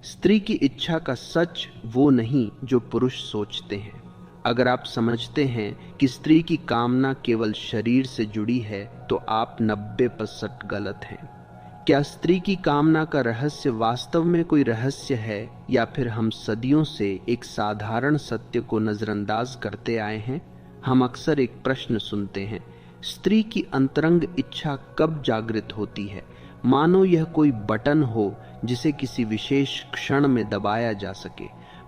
स्त्री की इच्छा का सच वो नहीं जो पुरुष सोचते हैं। अगर आप समझते हैं कि स्त्री की कामना केवल शरीर से जुड़ी है तो आप 90% गलत हैं। क्या स्त्री की कामना का रहस्य वास्तव में कोई रहस्य है, या फिर हम सदियों से एक साधारण सत्य को नजरअंदाज करते आए हैं? हम अक्सर एक प्रश्न सुनते हैं, स्त्री की अंतरंग इच्छा कब जागृत होती है, मानो यह कोई बटन हो जिसे किसी विशेष क्षण में दबाया जा सके।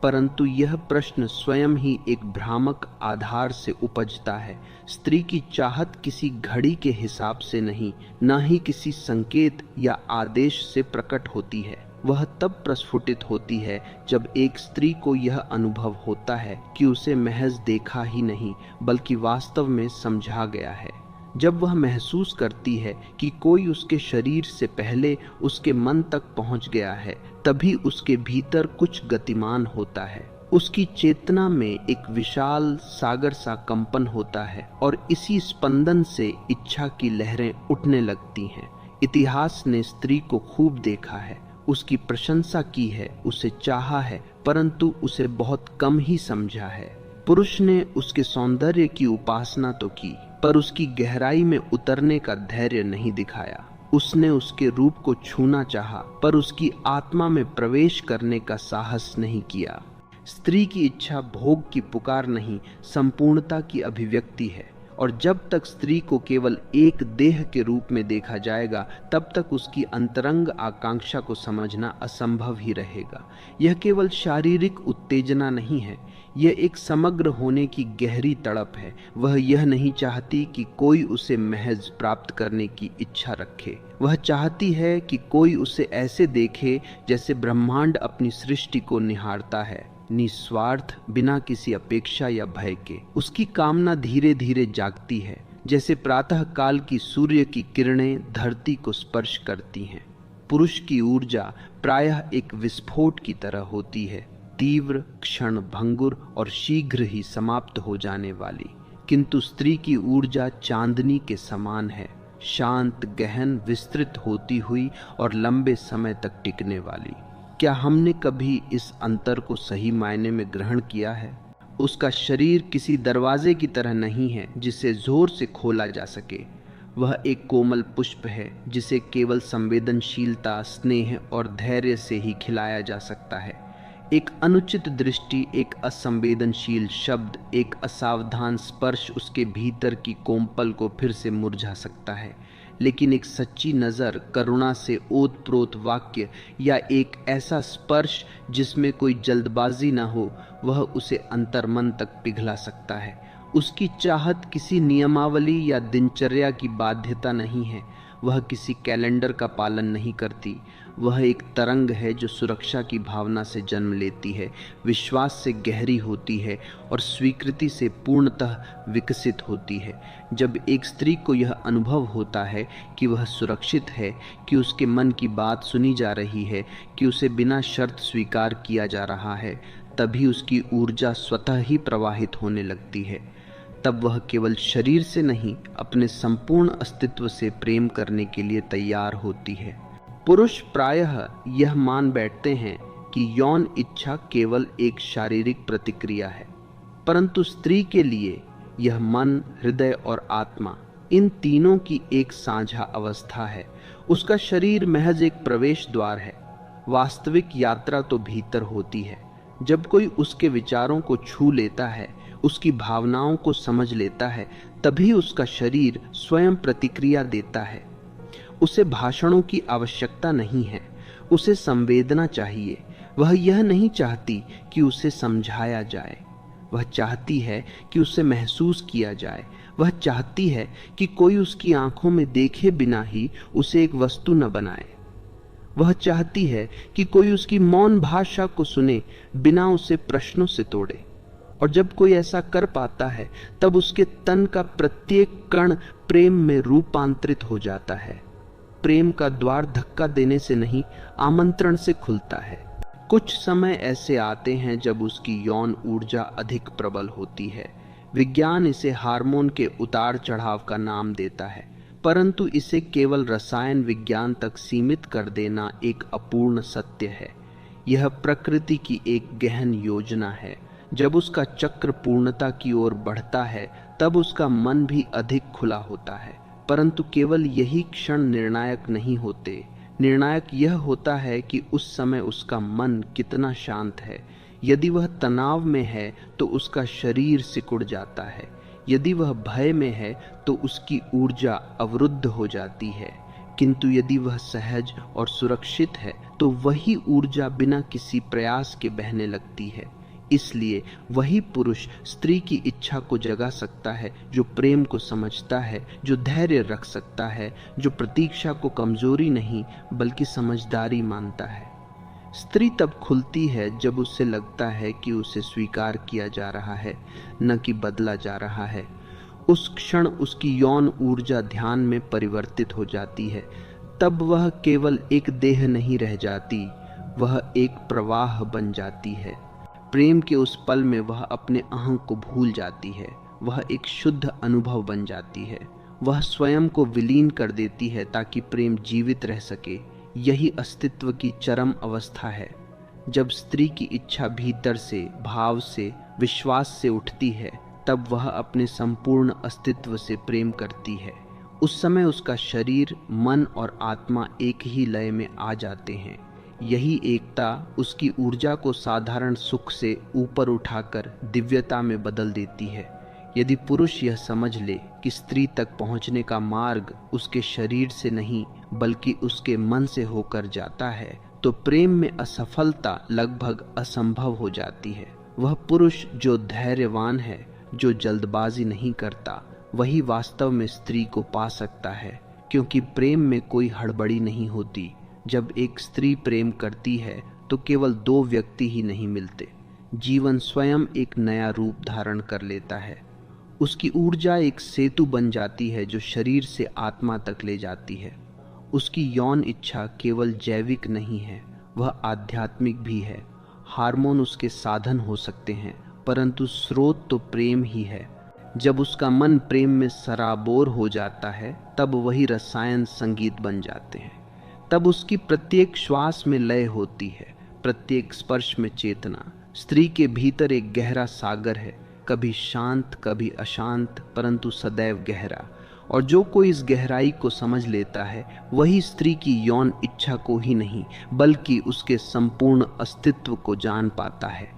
परंतु यह प्रश्न स्वयं ही एक भ्रामक आधार से उपजता है। स्त्री की चाहत किसी घड़ी के हिसाब से नहीं, न ही किसी संकेत या आदेश से प्रकट होती है। वह तब प्रस्फुटित होती है जब एक स्त्री को यह अनुभव होता है कि उसे महज देखा ही नहीं बल्कि वास्तव में समझा गया है। जब वह महसूस करती है कि कोई उसके शरीर से पहले उसके मन तक पहुंच गया है, तभी उसके भीतर कुछ गतिमान होता है। उसकी चेतना में एक विशाल सागर सा कंपन होता है और इसी स्पंदन से इच्छा की लहरें उठने लगती हैं। इतिहास ने स्त्री को खूब देखा है, उसकी प्रशंसा की है, उसे चाहा है, परंतु उसे बहुत कम ही समझा है। पुरुष ने उसके सौंदर्य की उपासना तो की, पर उसकी गहराई में उतरने का धैर्य नहीं दिखाया। उसने उसके रूप को छूना चाहा, पर उसकी आत्मा में प्रवेश करने का साहस नहीं किया। स्त्री की इच्छा भोग की पुकार नहीं, संपूर्णता की अभिव्यक्ति है, और जब तक स्त्री को केवल एक देह के रूप में देखा जाएगा, तब तक उसकी अंतरंग आकांक्षा को समझना असंभव ही रहेगा। यह केवल शारीरिक उत्तेजना नहीं है, यह एक समग्र होने की गहरी तड़प है। वह यह नहीं चाहती कि कोई उसे महज प्राप्त करने की इच्छा रखे, वह चाहती है कि कोई उसे ऐसे देखे जैसे ब्रह्मांड अपनी सृष्टि को निहारता है, निस्वार्थ, बिना किसी अपेक्षा या भय के। उसकी कामना धीरे धीरे जागती है, जैसे प्रातः काल की सूर्य की किरणें धरती को स्पर्श करती हैं। पुरुष की ऊर्जा प्रायः एक विस्फोट की तरह होती है, तीव्र, क्षण भंगुर और शीघ्र ही समाप्त हो जाने वाली। किंतु स्त्री की ऊर्जा चांदनी के समान है, शांत, गहन, विस्तृत होती हुई और लंबे समय तक टिकने वाली। क्या हमने कभी इस अंतर को सही मायने में ग्रहण किया है? उसका शरीर किसी दरवाजे की तरह नहीं है जिसे जोर से खोला जा सके। वह एक कोमल पुष्प है जिसे केवल संवेदनशीलता, स्नेह और धैर्य से ही खिलाया जा सकता है। एक अनुचित दृष्टि, एक असंवेदनशील शब्द, एक असावधान स्पर्श उसके भीतर की कोमल को फिर से मुरझा सकता है। लेकिन एक सच्ची नज़र, करुणा से ओतप्रोत वाक्य या एक ऐसा स्पर्श जिसमें कोई जल्दबाजी ना हो, वह उसे अंतर्मन तक पिघला सकता है। उसकी चाहत किसी नियमावली या दिनचर्या की बाध्यता नहीं है, वह किसी कैलेंडर का पालन नहीं करती। वह एक तरंग है जो सुरक्षा की भावना से जन्म लेती है, विश्वास से गहरी होती है और स्वीकृति से पूर्णतः विकसित होती है। जब एक स्त्री को यह अनुभव होता है कि वह सुरक्षित है, कि उसके मन की बात सुनी जा रही है, कि उसे बिना शर्त स्वीकार किया जा रहा है, तभी उसकी ऊर्जा स्वतः ही प्रवाहित होने लगती है। तब वह केवल शरीर से नहीं, अपने संपूर्ण अस्तित्व से प्रेम करने के लिए तैयार होती है। पुरुष प्रायः यह मान बैठते हैं कि यौन इच्छा केवल एक शारीरिक प्रतिक्रिया है, परंतु स्त्री के लिए यह मन, हृदय और आत्मा, इन तीनों की एक साझा अवस्था है। उसका शरीर महज एक प्रवेश द्वार है, वास्तविक यात्रा तो भीतर होती है। जब कोई उसके विचारों को छू लेता है, उसकी भावनाओं को समझ लेता है, तभी उसका शरीर स्वयं प्रतिक्रिया देता है। उसे भाषणों की आवश्यकता नहीं है, उसे संवेदना चाहिए। वह यह नहीं चाहती कि उसे समझाया जाए, वह चाहती है कि उसे महसूस किया जाए। वह चाहती है कि कोई उसकी आंखों में देखे बिना ही उसे एक वस्तु न बनाए। वह चाहती है कि कोई उसकी मौन भाषा को सुने बिना उसे प्रश्नों से तोड़े। और जब कोई ऐसा कर पाता है, तब उसके तन का प्रत्येक कण प्रेम में रूपांतरित हो जाता है। प्रेम का द्वार धक्का देने से नहीं, आमंत्रण से खुलता है। कुछ समय ऐसे आते हैं जब उसकी यौन ऊर्जा अधिक प्रबल होती है। विज्ञान इसे हार्मोन के उतार चढ़ाव का नाम देता है, परंतु इसे केवल रसायन विज्ञान तक सीमित कर देना एक अपूर्ण सत्य है। यह प्रकृति की एक गहन योजना है। जब उसका चक्र पूर्णता की ओर बढ़ता है तब उसका मन भी अधिक खुला होता है, परंतु केवल यही क्षण निर्णायक नहीं होते। निर्णायक यह होता है कि उस समय उसका मन कितना शांत है। यदि वह तनाव में है तो उसका शरीर सिकुड़ जाता है, यदि वह भय में है तो उसकी ऊर्जा अवरुद्ध हो जाती है, किंतु यदि वह सहज और सुरक्षित है तो वही ऊर्जा बिना किसी प्रयास के बहने लगती है। इसलिए वही पुरुष स्त्री की इच्छा को जगा सकता है जो प्रेम को समझता है, जो धैर्य रख सकता है, जो प्रतीक्षा को कमजोरी नहीं बल्कि समझदारी मानता है। स्त्री तब खुलती है जब उसे लगता है कि उसे स्वीकार किया जा रहा है, न कि बदला जा रहा है। उस क्षण उसकी यौन ऊर्जा ध्यान में परिवर्तित हो जाती है। तब वह केवल एक देह नहीं रह जाती, वह एक प्रवाह बन जाती है। प्रेम के उस पल में वह अपने अहं को भूल जाती है, वह एक शुद्ध अनुभव बन जाती है। वह स्वयं को विलीन कर देती है ताकि प्रेम जीवित रह सके। यही अस्तित्व की चरम अवस्था है। जब स्त्री की इच्छा भीतर से, भाव से, विश्वास से उठती है तब वह अपने संपूर्ण अस्तित्व से प्रेम करती है। उस समय उसका शरीर, मन और आत्मा एक ही लय में आ जाते हैं। यही एकता उसकी ऊर्जा को साधारण सुख से ऊपर उठाकर दिव्यता में बदल देती है। यदि पुरुष यह समझ ले कि स्त्री तक पहुंचने का मार्ग उसके शरीर से नहीं बल्कि उसके मन से होकर जाता है तो प्रेम में असफलता लगभग असंभव हो जाती है। वह पुरुष जो धैर्यवान है, जो जल्दबाजी नहीं करता, वही वास्तव में स्त्री को पा सकता है, क्योंकि प्रेम में कोई हड़बड़ी नहीं होती। जब एक स्त्री प्रेम करती है तो केवल दो व्यक्ति ही नहीं मिलते, जीवन स्वयं एक नया रूप धारण कर लेता है। उसकी ऊर्जा एक सेतु बन जाती है जो शरीर से आत्मा तक ले जाती है। उसकी यौन इच्छा केवल जैविक नहीं है, वह आध्यात्मिक भी है। हार्मोन उसके साधन हो सकते हैं, परंतु स्रोत तो प्रेम ही है। जब उसका मन प्रेम में सराबोर हो जाता है तब वही रसायन संगीत बन जाते हैं। तब उसकी प्रत्येक श्वास में लय होती है, प्रत्येक स्पर्श में चेतना। स्त्री के भीतर एक गहरा सागर है, कभी शांत कभी अशांत, परंतु सदैव गहरा। और जो कोई इस गहराई को समझ लेता है वही स्त्री की यौन इच्छा को ही नहीं बल्कि उसके संपूर्ण अस्तित्व को जान पाता है।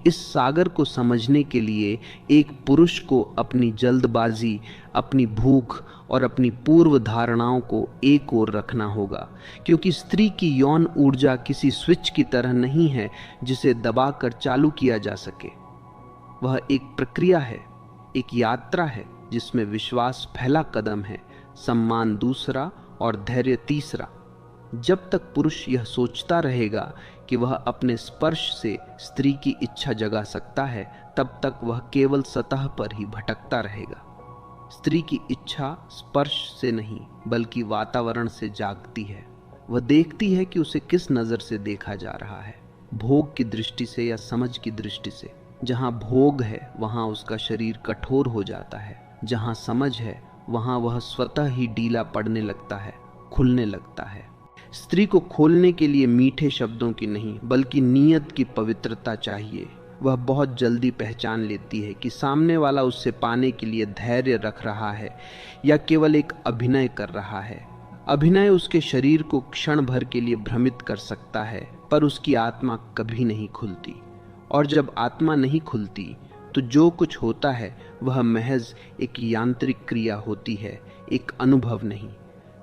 इस सागर को समझने के लिए एक पुरुष को अपनी जल्दबाजी, अपनी भूख और अपनी पूर्व धारणाओं को एक ओर रखना होगा, क्योंकि स्त्री की यौन ऊर्जा किसी स्विच की तरह नहीं है जिसे दबाकर चालू किया जा सके। वह एक प्रक्रिया है, एक यात्रा है जिसमें विश्वास पहला कदम है, सम्मान दूसरा और धैर्य तीसरा। जब तक पुरुष यह सोचता रहेगा कि वह अपने स्पर्श से स्त्री की इच्छा जगा सकता है, तब तक वह केवल सतह पर ही भटकता रहेगा। स्त्री की इच्छा स्पर्श से नहीं बल्कि वातावरण से जागती है। वह देखती है कि उसे किस नज़र से देखा जा रहा है, भोग की दृष्टि से या समझ की दृष्टि से। जहाँ भोग है वहाँ उसका शरीर कठोर हो जाता है, जहाँ समझ है वहाँ वह स्वतः ही ढीला पड़ने लगता है, खुलने लगता है। स्त्री को खोलने के लिए मीठे शब्दों की नहीं बल्कि नीयत की पवित्रता चाहिए। वह बहुत जल्दी पहचान लेती है कि सामने वाला उससे पाने के लिए धैर्य रख रहा है या केवल एक अभिनय कर रहा है। अभिनय उसके शरीर को क्षण भर के लिए भ्रमित कर सकता है, पर उसकी आत्मा कभी नहीं खुलती। और जब आत्मा नहीं खुलती तो जो कुछ होता है वह महज एक यांत्रिक क्रिया होती है, एक अनुभव नहीं।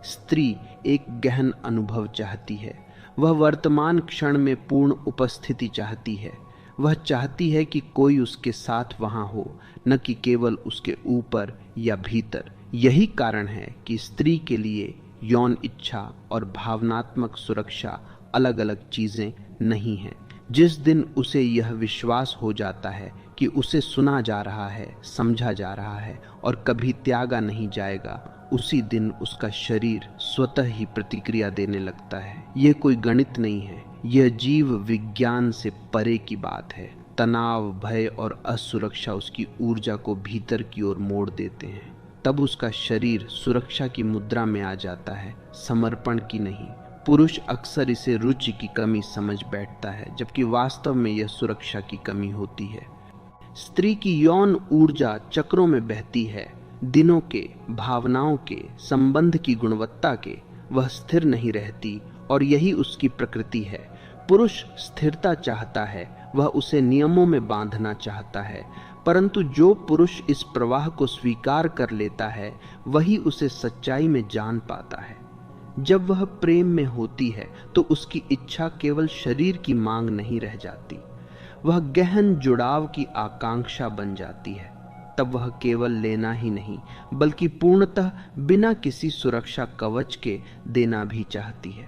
स्त्री एक गहन अनुभव चाहती है। वह वर्तमान क्षण में पूर्ण उपस्थिति चाहती है। वह चाहती है कि कोई उसके साथ वहां हो, न कि केवल उसके ऊपर या भीतर। यही कारण है कि स्त्री के लिए यौन इच्छा और भावनात्मक सुरक्षा अलग अलग चीजें नहीं हैं। जिस दिन उसे यह विश्वास हो जाता है कि उसे सुना जा रहा है, समझा जा रहा है और कभी त्यागा नहीं जाएगा, उसी दिन उसका शरीर स्वतः ही प्रतिक्रिया देने लगता है। यह कोई गणित नहीं है, यह जीव विज्ञान से परे की बात है। तनाव, भय और असुरक्षा उसकी ऊर्जा को भीतर की ओर मोड़ देते हैं। तब उसका शरीर सुरक्षा की मुद्रा में आ जाता है, समर्पण की नहीं, पुरुष अक्सर इसे रुचि की कमी समझ बैठता है, जबकि वास्तव में यह सुरक्षा की कमी होती है। स्त्री की यौन ऊर्जा चक्रों में बहती है, दिनों के, भावनाओं के, संबंध की गुणवत्ता के। वह स्थिर नहीं रहती और यही उसकी प्रकृति है। पुरुष स्थिरता चाहता है, वह उसे नियमों में बांधना चाहता है, परंतु जो पुरुष इस प्रवाह को स्वीकार कर लेता है वही उसे सच्चाई में जान पाता है। जब वह प्रेम में होती है तो उसकी इच्छा केवल शरीर की मांग नहीं रह जाती, वह गहन जुड़ाव की आकांक्षा बन जाती है। तब वह केवल लेना ही नहीं बल्कि पूर्णतः बिना किसी सुरक्षा कवच के देना भी चाहती है।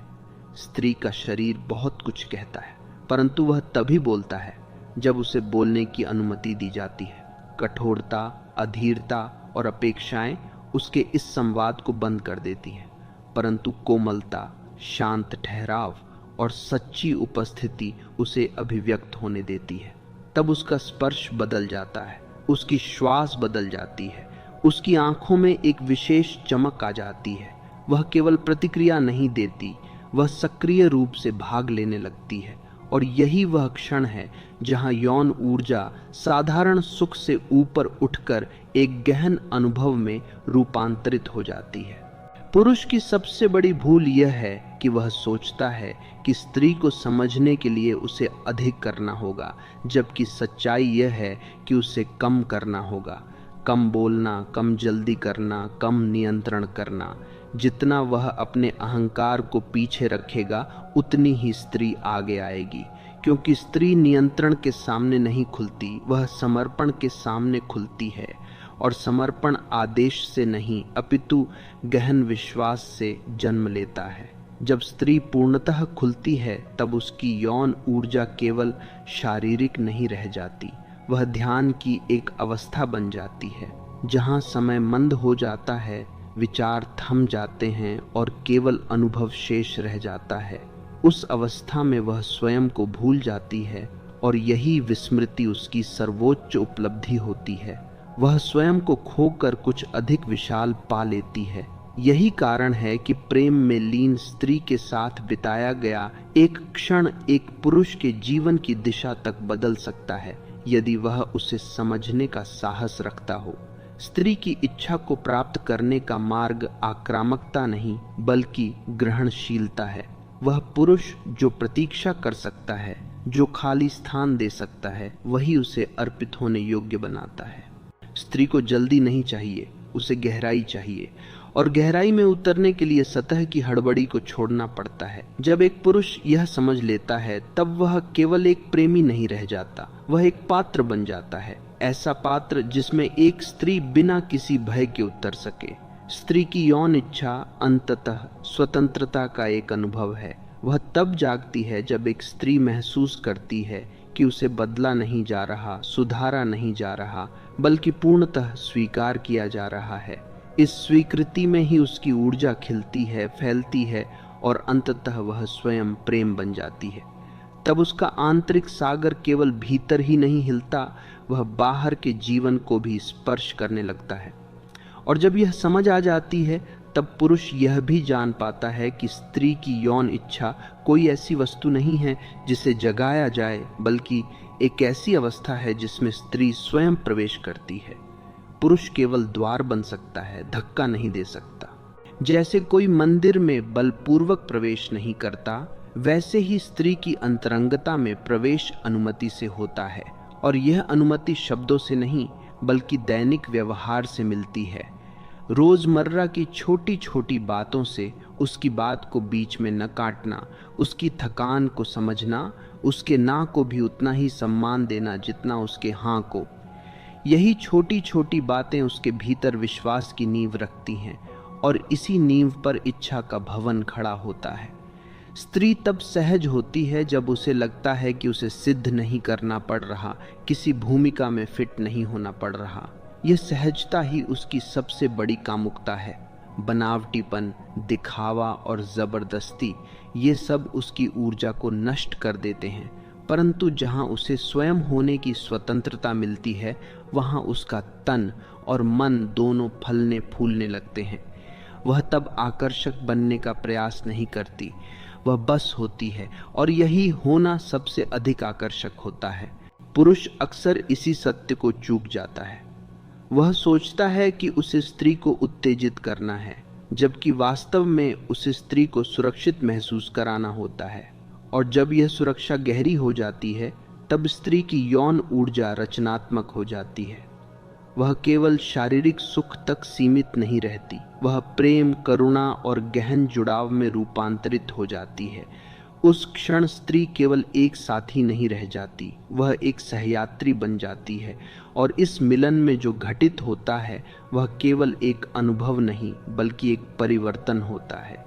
स्त्री का शरीर बहुत कुछ कहता है, परंतु वह तभी बोलता है जब उसे बोलने की अनुमति दी जाती है। कठोरता, अधीरता और अपेक्षाएं उसके इस संवाद को बंद कर देती हैं, परंतु कोमलता, शांत ठहराव और सच्ची उपस्थिति उसे अभिव्यक्त होने देती है। तब उसका स्पर्श बदल जाता है, उसकी श्वास बदल जाती है, उसकी आंखों में एक विशेष चमक आ जाती है। वह केवल प्रतिक्रिया नहीं देती, वह सक्रिय रूप से भाग लेने लगती है। और यही वह क्षण है जहां यौन ऊर्जा साधारण सुख से ऊपर उठकर एक गहन अनुभव में रूपांतरित हो जाती है। पुरुष की सबसे बड़ी भूल यह है कि वह सोचता है कि स्त्री को समझने के लिए उसे अधिक करना होगा, जबकि सच्चाई यह है कि उसे कम करना होगा। कम बोलना, कम जल्दी करना, कम नियंत्रण करना। जितना वह अपने अहंकार को पीछे रखेगा उतनी ही स्त्री आगे आएगी, क्योंकि स्त्री नियंत्रण के सामने नहीं खुलती, वह समर्पण के सामने खुलती है। और समर्पण आदेश से नहीं अपितु गहन विश्वास से जन्म लेता है। जब स्त्री पूर्णतः खुलती है तब उसकी यौन ऊर्जा केवल शारीरिक नहीं रह जाती, वह ध्यान की एक अवस्था बन जाती है जहां समय मंद हो जाता है, विचार थम जाते हैं और केवल अनुभव शेष रह जाता है। उस अवस्था में वह स्वयं को भूल जाती है और यही विस्मृति उसकी सर्वोच्च उपलब्धि होती है। वह स्वयं को खोकर कुछ अधिक विशाल पा लेती है। यही कारण है कि प्रेम में लीन स्त्री के साथ बिताया गया एक क्षण एक पुरुष के जीवन की दिशा तक बदल सकता है, यदि वह उसे समझने का साहस रखता हो। स्त्री की इच्छा को प्राप्त करने का मार्ग आक्रामकता नहीं बल्कि ग्रहणशीलता है। वह पुरुष जो प्रतीक्षा कर सकता है, जो खाली स्थान दे सकता है, वही उसे अर्पित होने योग्य बनाता है। स्त्री को जल्दी नहीं चाहिए, उसे गहराई चाहिए, और गहराई में उतरने के लिए सतह की हड़बड़ी को छोड़ना पड़ता है। जब एक पुरुष यह समझ लेता है तब वह केवल एक प्रेमी नहीं रह जाता, वह एक पात्र बन जाता है। ऐसा पात्र जिसमें एक स्त्री बिना किसी भय के उतर सके। स्त्री की यौन इच्छा अंततः स्वतंत्रता का एक अनुभव है। वह तब जागती है जब एक स्त्री महसूस करती है कि उसे बदला नहीं जा रहा, सुधारा नहीं जा रहा, बल्कि पूर्णतः स्वीकार किया जा रहा है। इस स्वीकृति में ही उसकी ऊर्जा खिलती है, फैलती है और अंततः वह स्वयं प्रेम बन जाती है। तब उसका आंतरिक सागर केवल भीतर ही नहीं हिलता, वह बाहर के जीवन को भी स्पर्श करने लगता है। और जब यह समझ आ जाती है तब पुरुष यह भी जान पाता है कि स्त्री की यौन इच्छा कोई ऐसी वस्तु नहीं है जिसे जगाया जाए, बल्कि एक ऐसी अवस्था है जिसमें स्त्री स्वयं प्रवेश करती है। पुरुष केवल द्वार बन सकता है, धक्का नहीं दे सकता। जैसे कोई मंदिर में बलपूर्वक प्रवेश नहीं करता, वैसे ही स्त्री की अंतरंगता में प्रवेश अनुमति से होता है। और यह अनुमति शब्दों से नहीं बल्कि दैनिक व्यवहार से मिलती है। रोजमर्रा की छोटी छोटी बातों से, उसकी बात को बीच में न काटना, उसकी थकान को समझना, उसके ना को भी उतना ही सम्मान देना जितना उसके हाँ को। यही छोटी छोटी बातें उसके भीतर विश्वास की नींव रखती हैं और इसी नींव पर इच्छा का भवन खड़ा होता है। स्त्री तब सहज होती है जब उसे लगता है कि उसे सिद्ध नहीं करना पड़ रहा, किसी भूमिका में फिट नहीं होना पड़ रहा। यह सहजता ही उसकी सबसे बड़ी कामुकता है। बनावटीपन, दिखावा और जबरदस्ती ये सब उसकी ऊर्जा को नष्ट कर देते हैं। परंतु जहां उसे स्वयं होने की स्वतंत्रता मिलती है, वहां उसका तन और मन दोनों फलने फूलने लगते हैं। वह तब आकर्षक बनने का प्रयास नहीं करती, वह बस होती है, और यही होना सबसे अधिक आकर्षक होता है। पुरुष अक्सर इसी सत्य को चूक जाता है। वह सोचता है कि उसे स्त्री को उत्तेजित करना है, जबकि वास्तव में उसे स्त्री को सुरक्षित महसूस कराना होता है। और जब यह सुरक्षा गहरी हो जाती है, तब स्त्री की यौन ऊर्जा रचनात्मक हो जाती है। वह केवल शारीरिक सुख तक सीमित नहीं रहती, वह प्रेम, करुणा और गहन जुड़ाव में रूपांतरित हो जाती है। उस क्षण स्त्री केवल एक साथी नहीं रह जाती, वह एक सहयात्री बन जाती है। और इस मिलन में जो घटित होता है वह केवल एक अनुभव नहीं, बल्कि एक परिवर्तन होता है।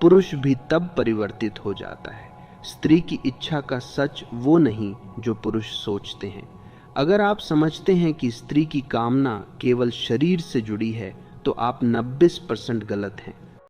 पुरुष भी तब परिवर्तित हो जाता है। स्त्री की इच्छा का सच वो नहीं जो पुरुष सोचते हैं। अगर आप समझते हैं कि स्त्री की कामना केवल शरीर से जुड़ी है, तो आप 90% गलत हैं।